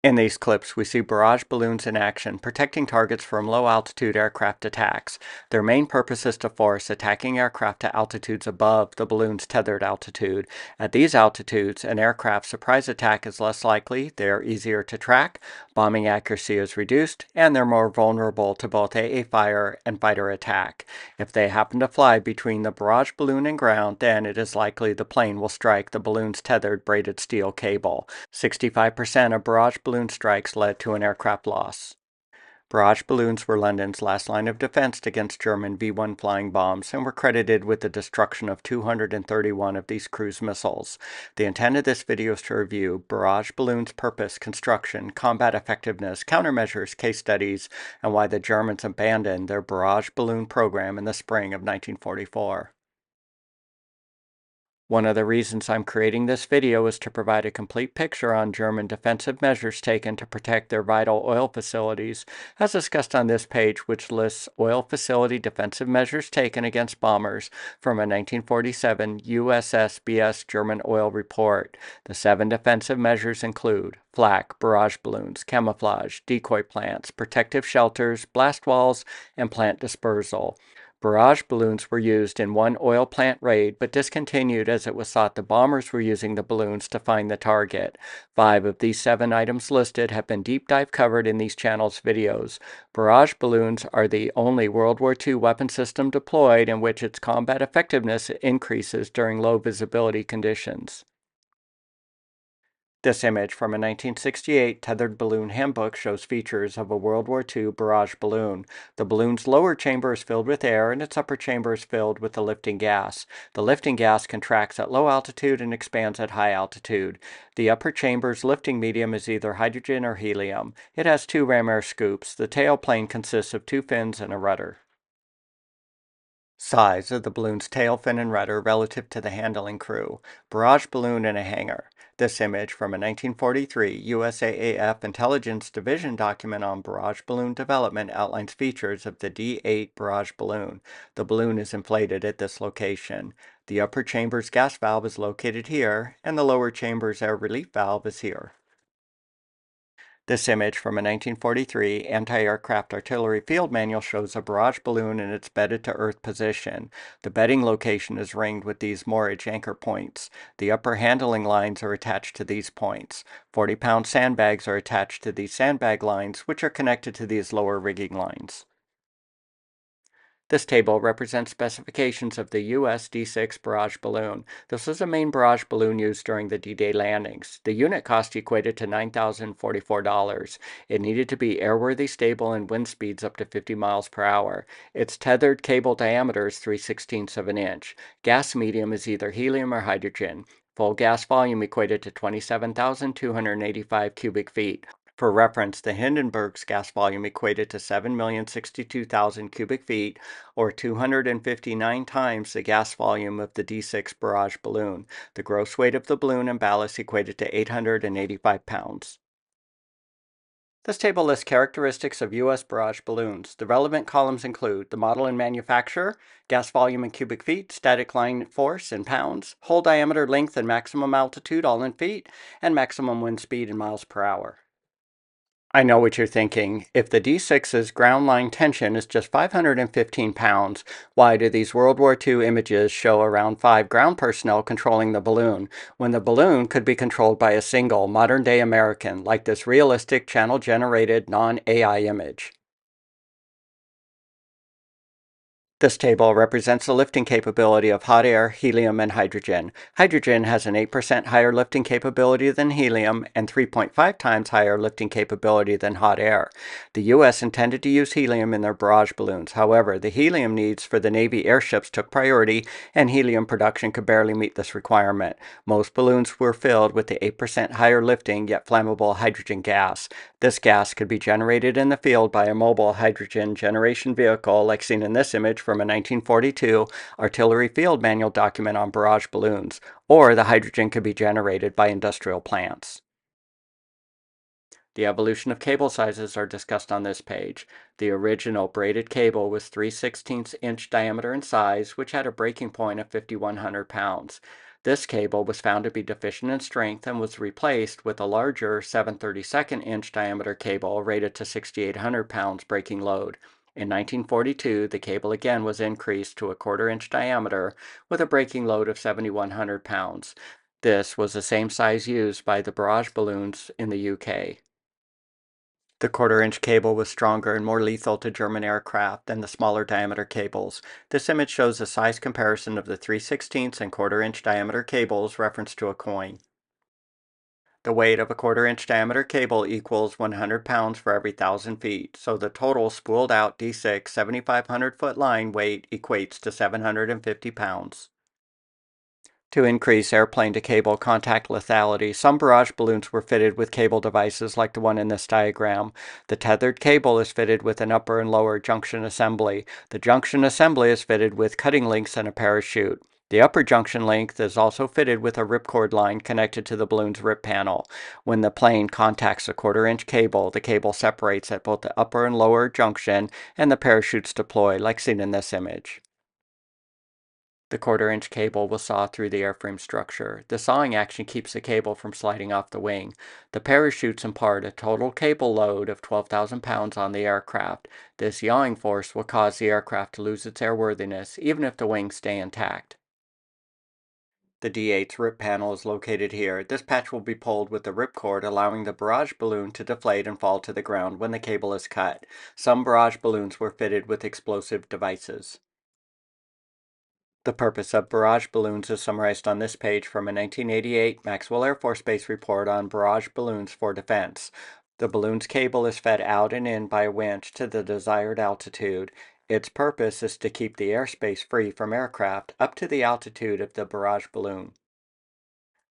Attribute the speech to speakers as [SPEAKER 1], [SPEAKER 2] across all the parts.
[SPEAKER 1] In these clips, we see barrage balloons in action, protecting targets from low-altitude aircraft attacks. Their main purpose is to force attacking aircraft to altitudes above the balloon's tethered altitude. At these altitudes, an aircraft's surprise attack is less likely, they are easier to track, bombing accuracy is reduced, and they're more vulnerable to both AA fire and fighter attack. If they happen to fly between the barrage balloon and ground, then it is likely the plane will strike the balloon's tethered braided steel cable. 65% of barrage balloon strikes led to an aircraft loss. Barrage balloons were London's last line of defense against German V-1 flying bombs and were credited with the destruction of 231 of these cruise missiles. The intent of this video is to review barrage balloons' purpose, construction, combat effectiveness, countermeasures, case studies, and why the Germans abandoned their barrage balloon program in the spring of 1944. One of the reasons I'm creating this video is to provide a complete picture on German defensive measures taken to protect their vital oil facilities, as discussed on this page, which lists oil facility defensive measures taken against bombers from a 1947 USSBS German oil report. The 7 defensive measures include flak, barrage balloons, camouflage, decoy plants, protective shelters, blast walls, and plant dispersal. Barrage balloons were used in one oil plant raid, but discontinued as it was thought the bombers were using the balloons to find the target. 5 of these 7 items listed have been deep dive covered in these channels' videos. Barrage balloons are the only World War II weapon system deployed in which its combat effectiveness increases during low visibility conditions. This image from a 1968 tethered balloon handbook shows features of a World War II barrage balloon. The balloon's lower chamber is filled with air and its upper chamber is filled with the lifting gas. The lifting gas contracts at low altitude and expands at high altitude. The upper chamber's lifting medium is either hydrogen or helium. It has 2 ram air scoops. The tailplane consists of 2 fins and a rudder. Size of the balloon's tail, fin, and rudder relative to the handling crew. Barrage balloon in a hangar. This image from a 1943 USAAF Intelligence Division document on barrage balloon development outlines features of the D-8 barrage balloon. The balloon is inflated at this location. The upper chamber's gas valve is located here, and the lower chamber's air relief valve is here. This image from a 1943 anti-aircraft artillery field manual shows a barrage balloon in its bedded-to-earth position. The bedding location is ringed with these moorage anchor points. The upper handling lines are attached to these points. 40-pound sandbags are attached to these sandbag lines, which are connected to these lower rigging lines. This table represents specifications of the US D-6 barrage balloon. This was a main barrage balloon used during the D-Day landings. The unit cost equated to $9,044. It needed to be airworthy, stable, and wind speeds up to 50 miles per hour. Its tethered cable diameter is 3/16 of an inch. Gas medium is either helium or hydrogen. Full gas volume equated to 27,285 cubic feet. For reference, the Hindenburg's gas volume equated to 7,062,000 cubic feet, or 259 times the gas volume of the D-6 barrage balloon. The gross weight of the balloon and ballast equated to 885 pounds. This table lists characteristics of U.S. barrage balloons. The relevant columns include the model and manufacturer, gas volume in cubic feet, static line force in pounds, hole diameter, length, and maximum altitude all in feet, and maximum wind speed in miles per hour. I know what you're thinking. If the D-6's ground line tension is just 515 pounds, why do these World War II images show around 5 ground personnel controlling the balloon, when the balloon could be controlled by a single modern-day American, like this realistic channel-generated non-AI image? This table represents the lifting capability of hot air, helium, and hydrogen. Hydrogen has an 8% higher lifting capability than helium and 3.5 times higher lifting capability than hot air. The U.S. intended to use helium in their barrage balloons. However, the helium needs for the Navy airships took priority, and helium production could barely meet this requirement. Most balloons were filled with the 8% higher lifting yet flammable hydrogen gas. This gas could be generated in the field by a mobile hydrogen generation vehicle like seen in this image from a 1942 artillery field manual document on barrage balloons, or the hydrogen could be generated by industrial plants. The evolution of cable sizes are discussed on this page. The original braided cable was 3/16 inch diameter in size, which had a breaking point of 5,100 pounds. This cable was found to be deficient in strength and was replaced with a larger 7/32 inch diameter cable rated to 6,800 pounds breaking load. In 1942, the cable again was increased to a 1/4 inch diameter with a breaking load of 7,100 pounds. This was the same size used by the Barrage balloons in the UK. The 1/4 inch cable was stronger and more lethal to German aircraft than the smaller diameter cables. This image shows a size comparison of the 3/16 and 1/4 inch diameter cables referenced to a coin. The weight of a 1/4 inch diameter cable equals 100 pounds for every 1,000 feet, so the total spooled out D6 7,500-foot line weight equates to 750 pounds. To increase airplane-to-cable contact lethality, some barrage balloons were fitted with cable devices like the one in this diagram. The tethered cable is fitted with an upper and lower junction assembly. The junction assembly is fitted with cutting links and a parachute. The upper junction length is also fitted with a ripcord line connected to the balloon's rip panel. When the plane contacts the 1/4 inch cable, the cable separates at both the upper and lower junction, and the parachutes deploy, like seen in this image. The 1/4 inch cable will saw through the airframe structure. The sawing action keeps the cable from sliding off the wing. The parachutes impart a total cable load of 12,000 pounds on the aircraft. This yawing force will cause the aircraft to lose its airworthiness, even if the wings stay intact. The D8's rip panel is located here. This patch will be pulled with the ripcord, allowing the barrage balloon to deflate and fall to the ground when the cable is cut. Some barrage balloons were fitted with explosive devices. The purpose of barrage balloons is summarized on this page from a 1988 Maxwell Air Force Base report on barrage balloons for defense. The balloon's cable is fed out and in by a winch to the desired altitude. Its purpose is to keep the airspace free from aircraft up to the altitude of the barrage balloon.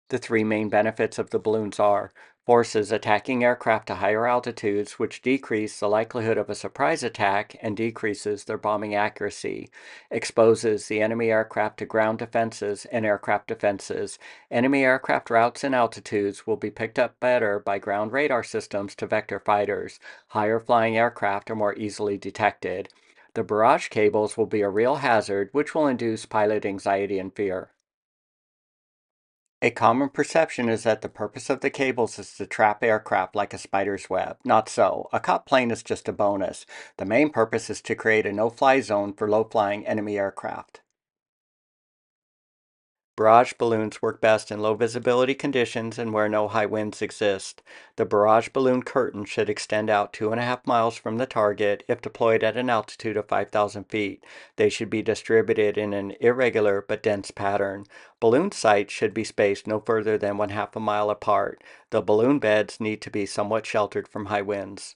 [SPEAKER 1] The three main benefits of the balloons are forces attacking aircraft to higher altitudes, which decrease the likelihood of a surprise attack and decreases their bombing accuracy, exposes the enemy aircraft to ground defenses and aircraft defenses. Enemy aircraft routes and altitudes will be picked up better by ground radar systems to vector fighters. Higher flying aircraft are more easily detected. The barrage cables will be a real hazard, which will induce pilot anxiety and fear. A common perception is that the purpose of the cables is to trap aircraft like a spider's web. Not so. A caught plane is just a bonus. The main purpose is to create a no-fly zone for low-flying enemy aircraft. Barrage balloons work best in low visibility conditions and where no high winds exist. The barrage balloon curtain should extend out 2.5 miles from the target if deployed at an altitude of 5,000 feet. They should be distributed in an irregular but dense pattern. Balloon sites should be spaced no further than 1/2 a mile apart. The balloon beds need to be somewhat sheltered from high winds.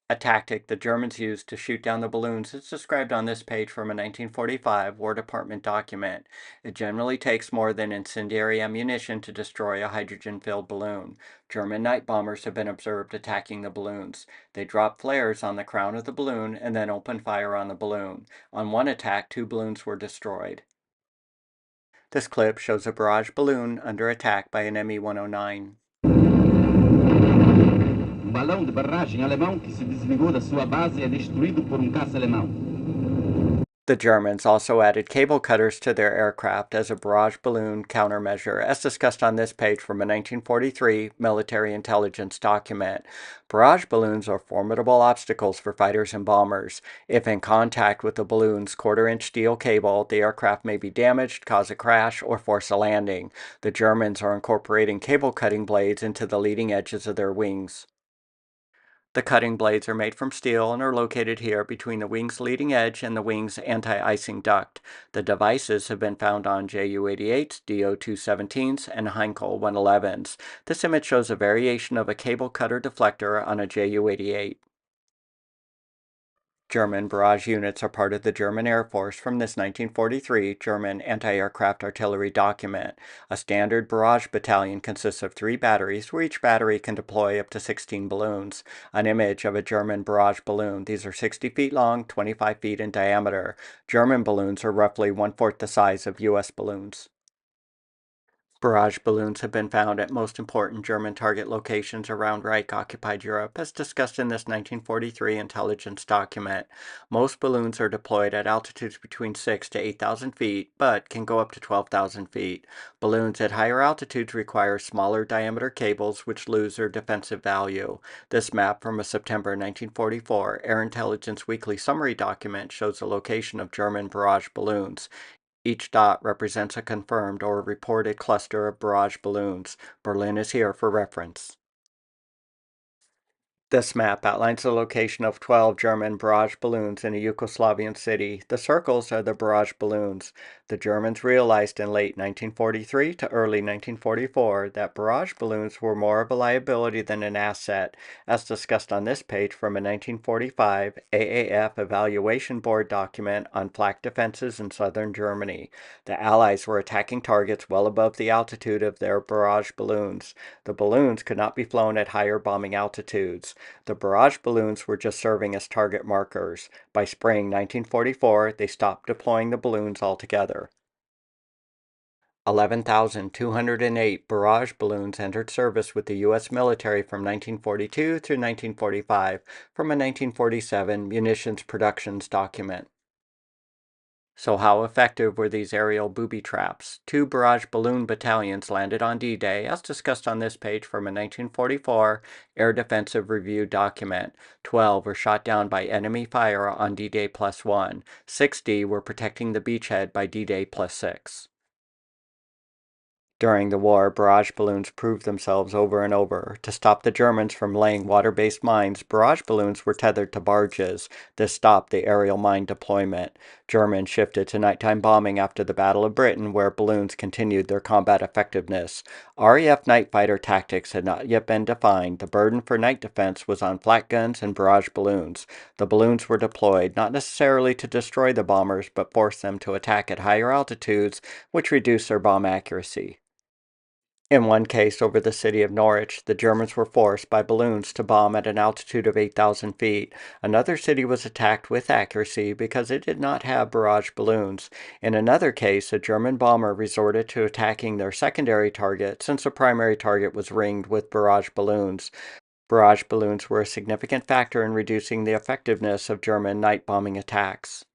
[SPEAKER 1] A tactic the Germans used to shoot down the balloons is described on this page from a 1945 War Department document. It generally takes more than incendiary ammunition to destroy a hydrogen-filled balloon. German night bombers have been observed attacking the balloons. They drop flares on the crown of the balloon and then open fire on the balloon. On one attack, 2 balloons were destroyed. This clip shows a barrage balloon under attack by an Me-109.
[SPEAKER 2] Balão de barragem alemão que se desligou da sua base é destruído por caça alemão.
[SPEAKER 1] The Germans also added cable cutters to their aircraft as a barrage balloon countermeasure, as discussed on this page from a 1943 military intelligence document. Barrage balloons are formidable obstacles for fighters and bombers. If in contact with the balloon's 1/4-inch steel cable, the aircraft may be damaged, cause a crash, or force a landing. The Germans are incorporating cable cutting blades into the leading edges of their wings. The cutting blades are made from steel and are located here between the wing's leading edge and the wing's anti-icing duct. The devices have been found on Ju-88s, Do-217s, and Heinkel 111s. This image shows a variation of a cable cutter deflector on a Ju-88. German barrage units are part of the German Air Force from this 1943 German anti-aircraft artillery document. A standard barrage battalion consists of 3 batteries, where each battery can deploy up to 16 balloons. An image of a German barrage balloon. These are 60 feet long, 25 feet in diameter. German balloons are roughly 1/4 the size of U.S. balloons. Barrage balloons have been found at most important German target locations around Reich-occupied Europe, as discussed in this 1943 intelligence document. Most balloons are deployed at altitudes between 6 to 8,000 feet, but can go up to 12,000 feet. Balloons at higher altitudes require smaller diameter cables, which lose their defensive value. This map from a September 1944 Air Intelligence Weekly Summary document shows the location of German barrage balloons. Each dot represents a confirmed or reported cluster of barrage balloons. Berlin is here for reference. This map outlines the location of 12 German barrage balloons in a Yugoslavian city. The circles are the barrage balloons. The Germans realized in late 1943 to early 1944 that barrage balloons were more of a liability than an asset, as discussed on this page from a 1945 AAF Evaluation Board document on flak defenses in southern Germany. The Allies were attacking targets well above the altitude of their barrage balloons. The balloons could not be flown at higher bombing altitudes. The barrage balloons were just serving as target markers. By spring 1944, they stopped deploying the balloons altogether. 11,208 barrage balloons entered service with the U.S. military from 1942 through 1945 from a 1947 munitions productions document. So how effective were these aerial booby traps? 2 barrage balloon battalions landed on D-Day, as discussed on this page from a 1944 Air Defensive Review document. 12 were shot down by enemy fire on D-Day +1. 60 were protecting the beachhead by D-Day +6. During the war, barrage balloons proved themselves over and over. To stop the Germans from laying water-based mines, barrage balloons were tethered to barges. This stopped the aerial mine deployment. Germans shifted to nighttime bombing after the Battle of Britain, where balloons continued their combat effectiveness. RAF night fighter tactics had not yet been defined. The burden for night defense was on flak guns and barrage balloons. The balloons were deployed not necessarily to destroy the bombers, but force them to attack at higher altitudes, which reduced their bomb accuracy. In one case over the city of Norwich, the Germans were forced by balloons to bomb at an altitude of 8,000 feet. Another city was attacked with accuracy because it did not have barrage balloons. In another case, a German bomber resorted to attacking their secondary target since the primary target was ringed with barrage balloons. Barrage balloons were a significant factor in reducing the effectiveness of German night bombing attacks.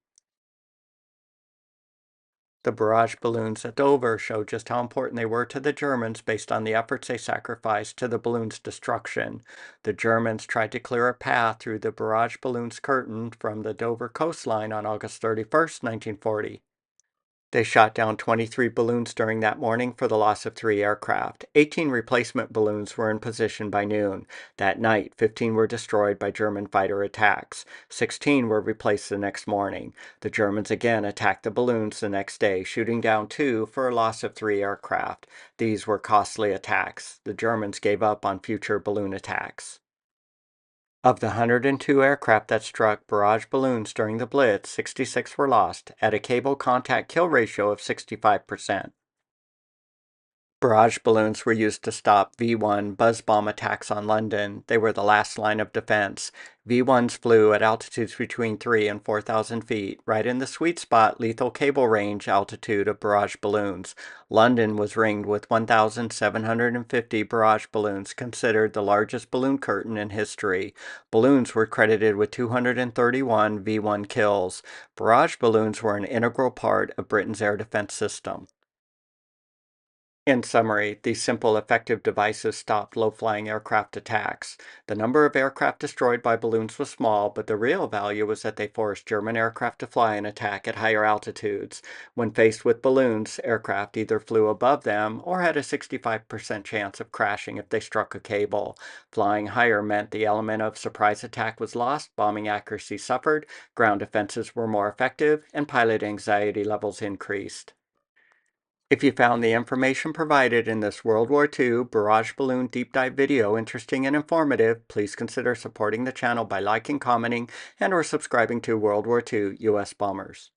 [SPEAKER 1] The barrage balloons at Dover show just how important they were to the Germans based on the efforts they sacrificed to the balloon's destruction. The Germans tried to clear a path through the barrage balloon's curtain from the Dover coastline on August 31st, 1940. They shot down 23 balloons during that morning for the loss of 3 aircraft. 18 replacement balloons were in position by noon. That night, 15 were destroyed by German fighter attacks. 16 were replaced the next morning. The Germans again attacked the balloons the next day, shooting down 2 for a loss of 3 aircraft. These were costly attacks. The Germans gave up on future balloon attacks. Of the 102 aircraft that struck barrage balloons during the Blitz, 66 were lost, at a cable contact kill ratio of 65%. Barrage balloons were used to stop V-1 buzz bomb attacks on London. They were the last line of defense. V-1s flew at altitudes between 3 and 4,000 feet, right in the sweet spot lethal cable range altitude of barrage balloons. London was ringed with 1,750 barrage balloons, considered the largest balloon curtain in history. Balloons were credited with 231 V-1 kills. Barrage balloons were an integral part of Britain's air defense system. In summary, these simple, effective devices stopped low-flying aircraft attacks. The number of aircraft destroyed by balloons was small, but the real value was that they forced German aircraft to fly and attack at higher altitudes. When faced with balloons, aircraft either flew above them or had a 65% chance of crashing if they struck a cable. Flying higher meant the element of surprise attack was lost, bombing accuracy suffered, ground defenses were more effective, and pilot anxiety levels increased. If you found the information provided in this World War II barrage balloon deep dive video interesting and informative, please consider supporting the channel by liking, commenting, and/or subscribing to World War II U.S. Bombers.